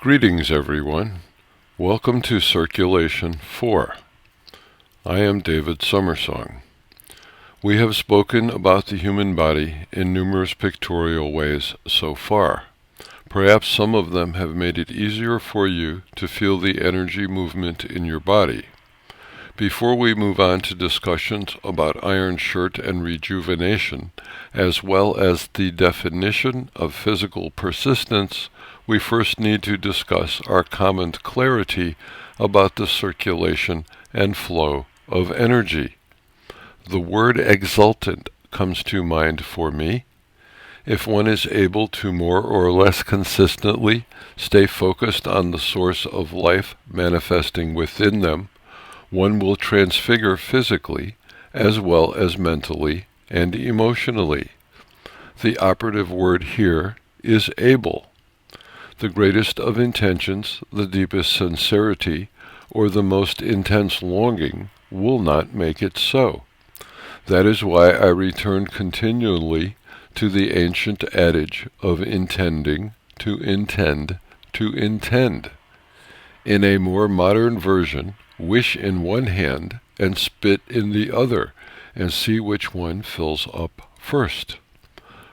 Greetings, everyone. Welcome to Circulation 4. I am David Summersong. We have spoken about the human body in numerous pictorial ways so far. Perhaps some of them have made it easier for you to feel the energy movement in your body. Before we move on to discussions about iron shirt and rejuvenation, as well as the definition of physical persistence, we first need to discuss our common clarity about the circulation and flow of energy. The word exultant comes to mind for me. If one is able to more or less consistently stay focused on the source of life manifesting within them, one will transfigure physically as well as mentally and emotionally. The operative word here is able. The greatest of intentions, the deepest sincerity, or the most intense longing will not make it so. That is why I return continually to the ancient adage of intending to intend to intend. In a more modern version, wish in one hand and spit in the other, and see which one fills up first.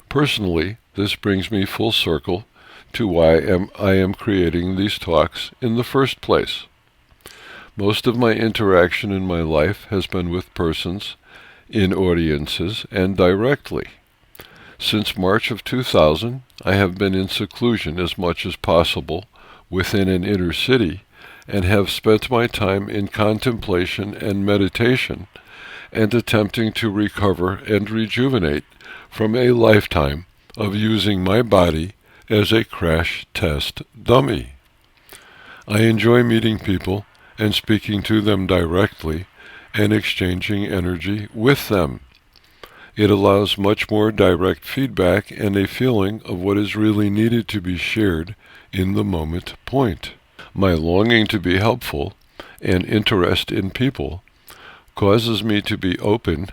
Personally, this brings me full circle to why I am creating these talks in the first place. Most of my interaction in my life has been with persons, in audiences, and directly. Since March of 2000, I have been in seclusion as much as possible within an inner city, and have spent my time in contemplation and meditation, and attempting to recover and rejuvenate from a lifetime of using my body as a crash test dummy. I enjoy meeting people and speaking to them directly and exchanging energy with them. It allows much more direct feedback and a feeling of what is really needed to be shared in the moment point. My longing to be helpful and interest in people causes me to be open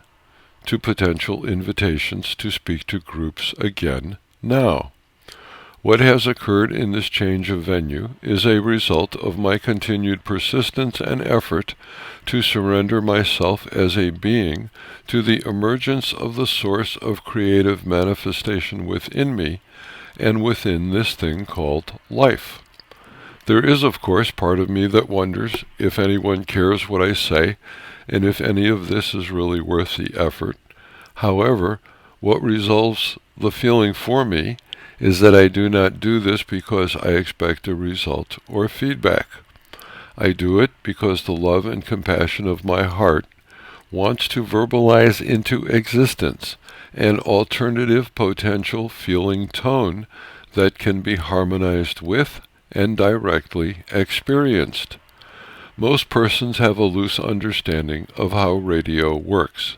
to potential invitations to speak to groups again now. What has occurred in this change of venue is a result of my continued persistence and effort to surrender myself as a being to the emergence of the source of creative manifestation within me and within this thing called life. There is, of course, part of me that wonders if anyone cares what I say and if any of this is really worth the effort. However, what resolves the feeling for me is that I do not do this because I expect a result or feedback. I do it because the love and compassion of my heart wants to verbalize into existence an alternative potential feeling tone that can be harmonized with and directly experienced. Most persons have a loose understanding of how radio works.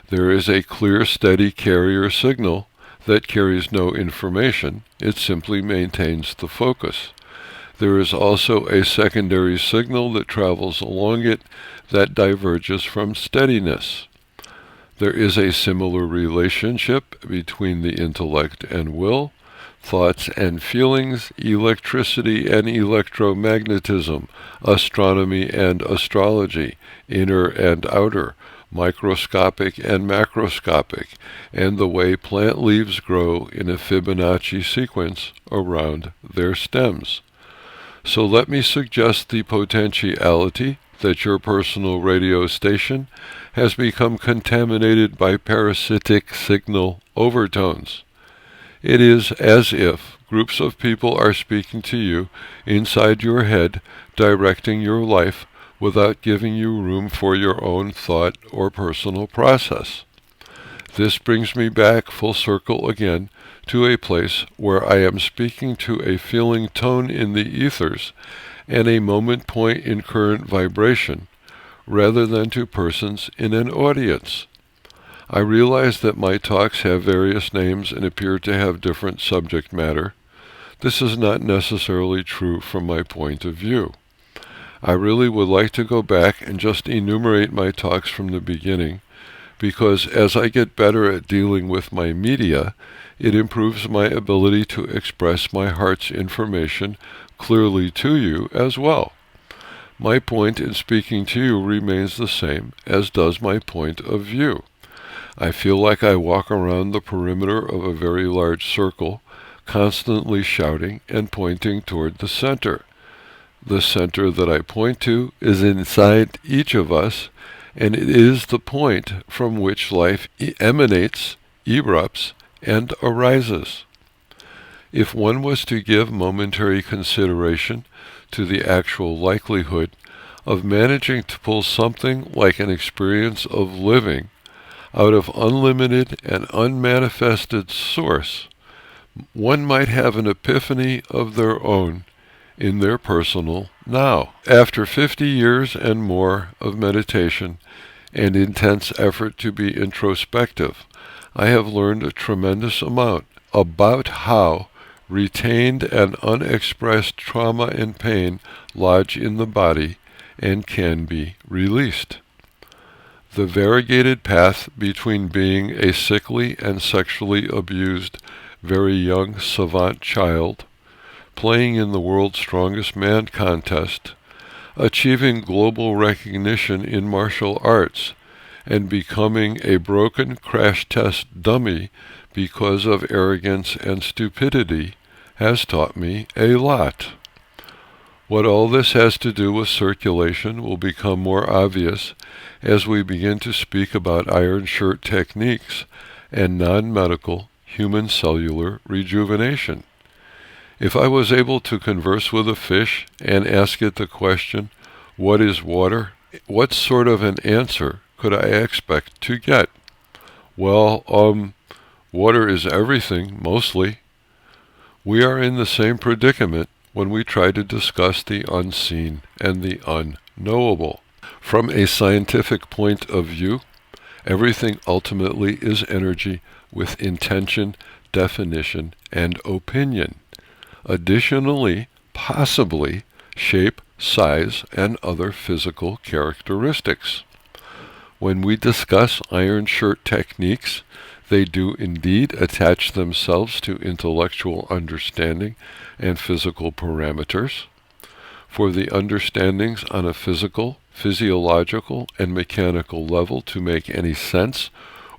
There is a clear, steady carrier signal that carries no information, it simply maintains the focus. There is also a secondary signal that travels along it that diverges from steadiness. There is a similar relationship between the intellect and will, thoughts and feelings, electricity and electromagnetism, astronomy and astrology, inner and outer, microscopic and macroscopic, and the way plant leaves grow in a Fibonacci sequence around their stems. So let me suggest the potentiality that your personal radio station has become contaminated by parasitic signal overtones. It is as if groups of people are speaking to you inside your head, directing your life without giving you room for your own thought or personal process. This brings me back full circle again to a place where I am speaking to a feeling tone in the ethers and a moment point in current vibration, rather than to persons in an audience. I realize that my talks have various names and appear to have different subject matter. This is not necessarily true from my point of view. I really would like to go back and just enumerate my talks from the beginning, because as I get better at dealing with my media, It improves my ability to express my heart's information clearly to you as well. My point in speaking to you remains the same, as does my point of view. I feel like I walk around the perimeter of a very large circle, constantly shouting and pointing toward the center. The center that I point to is inside each of us, and it is the point from which life emanates, erupts, and arises. If one was to give momentary consideration to the actual likelihood of managing to pull something like an experience of living out of unlimited and unmanifested source, one might have an epiphany of their own in their personal now. After 50 years and more of meditation and intense effort to be introspective, I have learned a tremendous amount about how retained and unexpressed trauma and pain lodge in the body and can be released. The variegated path between being a sickly and sexually abused very young savant child, playing in the world's strongest man contest, achieving global recognition in martial arts, and becoming a broken crash test dummy because of arrogance and stupidity has taught me a lot. What all this has to do with circulation will become more obvious as we begin to speak about iron shirt techniques and non-medical human cellular rejuvenation. If I was able to converse with a fish and ask it the question, "What is water?" what sort of an answer could I expect to get? Well, water is everything, mostly. We are in the same predicament when we try to discuss the unseen and the unknowable. From a scientific point of view, everything ultimately is energy with intention, definition, and opinion. Additionally, possibly, shape, size, and other physical characteristics. When we discuss iron shirt techniques, they do indeed attach themselves to intellectual understanding and physical parameters. For the understandings on a physical, physiological, and mechanical level to make any sense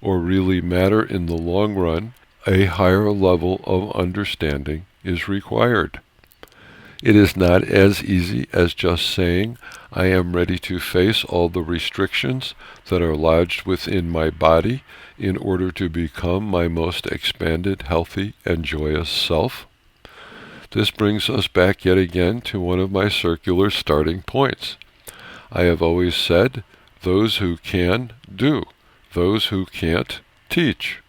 or really matter in the long run, a higher level of understanding is required. It is not as easy as just saying, I am ready to face all the restrictions that are lodged within my body in order to become my most expanded, healthy, and joyous self. This brings us back yet again to one of my circular starting points. I have always said, those who can, do. Those who can't, teach.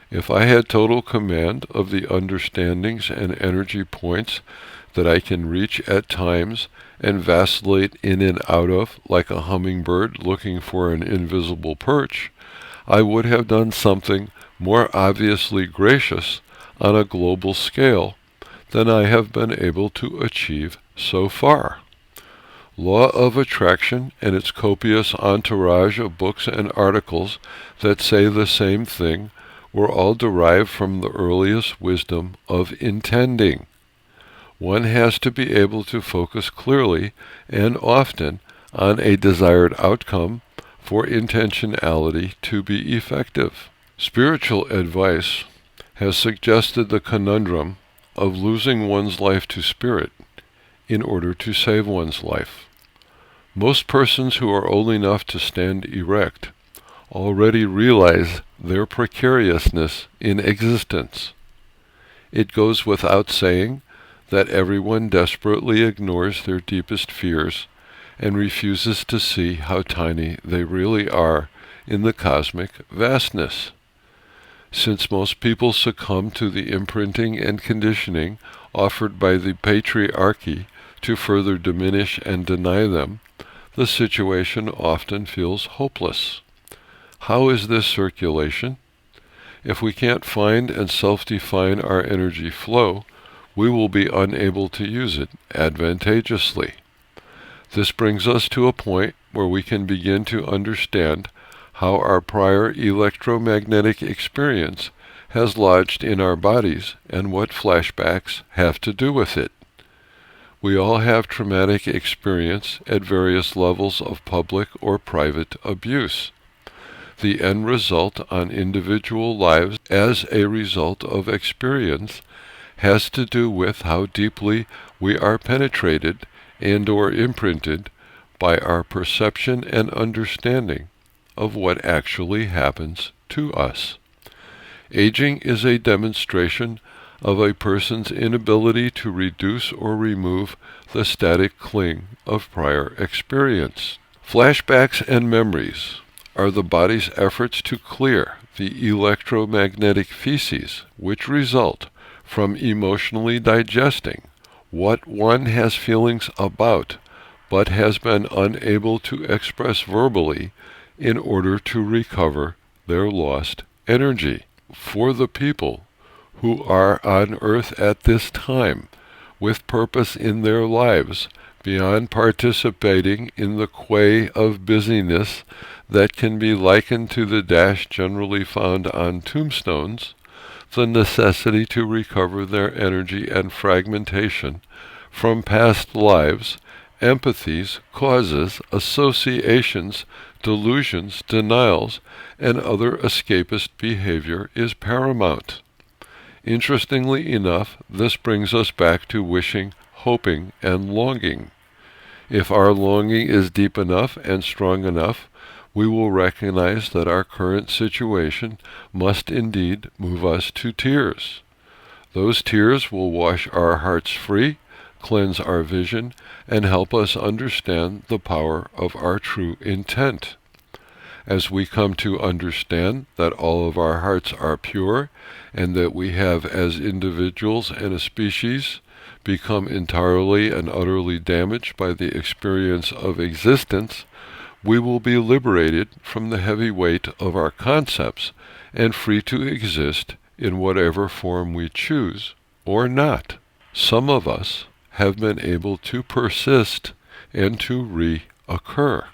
If I had total command of the understandings and energy points that I can reach at times and vacillate in and out of like a hummingbird looking for an invisible perch, I would have done something more obviously gracious on a global scale than I have been able to achieve so far. Law of attraction and its copious entourage of books and articles that say the same thing were all derived from the earliest wisdom of intending. One has to be able to focus clearly and often on a desired outcome for intentionality to be effective. Spiritual advice has suggested the conundrum of losing one's life to spirit in order to save one's life. Most persons who are old enough to stand erect already realize their precariousness in existence. It goes without saying that everyone desperately ignores their deepest fears and refuses to see how tiny they really are in the cosmic vastness. Since most people succumb to the imprinting and conditioning offered by the patriarchy to further diminish and deny them, the situation often feels hopeless. How is this circulation? If we can't find and self-define our energy flow, we will be unable to use it advantageously. This brings us to a point where we can begin to understand how our prior electromagnetic experience has lodged in our bodies and what flashbacks have to do with it. We all have traumatic experience at various levels of public or private abuse. The end result on individual lives as a result of experience has to do with how deeply we are penetrated and or imprinted by our perception and understanding of what actually happens to us. Aging is a demonstration of a person's inability to reduce or remove the static cling of prior experience. Flashbacks and memories are the body's efforts to clear the electromagnetic feces which result from emotionally digesting what one has feelings about but has been unable to express verbally in order to recover their lost energy. For the people who are on earth at this time with purpose in their lives beyond participating in the quay of busyness that can be likened to the dash generally found on tombstones, the necessity to recover their energy and fragmentation from past lives, empathies, causes, associations, delusions, denials, and other escapist behavior is paramount. Interestingly enough, this brings us back to wishing, hoping, and longing. If our longing is deep enough and strong enough, we will recognize that our current situation must indeed move us to tears. Those tears will wash our hearts free, cleanse our vision, and help us understand the power of our true intent. As we come to understand that all of our hearts are pure, and that we have as individuals and a species become entirely and utterly damaged by the experience of existence, we will be liberated from the heavy weight of our concepts and free to exist in whatever form we choose or not. Some of us have been able to persist and to reoccur.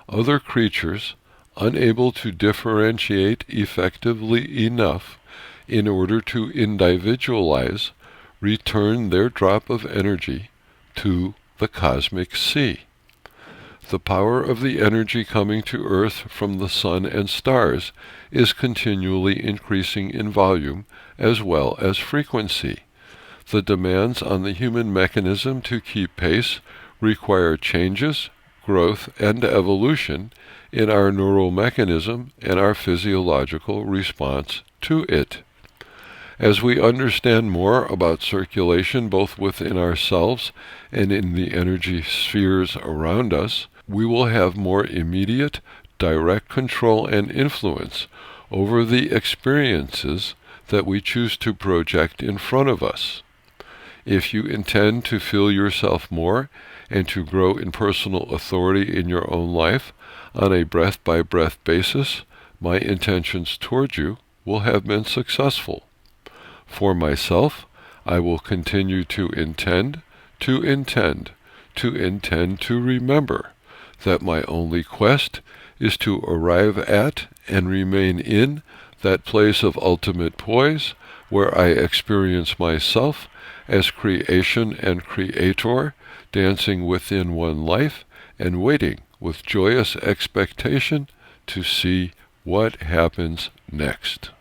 Other creatures, unable to differentiate effectively enough in order to individualize, return their drop of energy to the cosmic sea. The power of the energy coming to Earth from the sun and stars is continually increasing in volume as well as frequency. The demands on the human mechanism to keep pace require changes, growth, and evolution in our neural mechanism and our physiological response to it. As we understand more about circulation both within ourselves and in the energy spheres around us, we will have more immediate, direct control and influence over the experiences that we choose to project in front of us. If you intend to feel yourself more and to grow in personal authority in your own life on a breath-by-breath basis, my intentions toward you will have been successful. For myself, I will continue to intend to remember that my only quest is to arrive at and remain in that place of ultimate poise where I experience myself as creation and creator, dancing within one life and waiting with joyous expectation to see what happens next.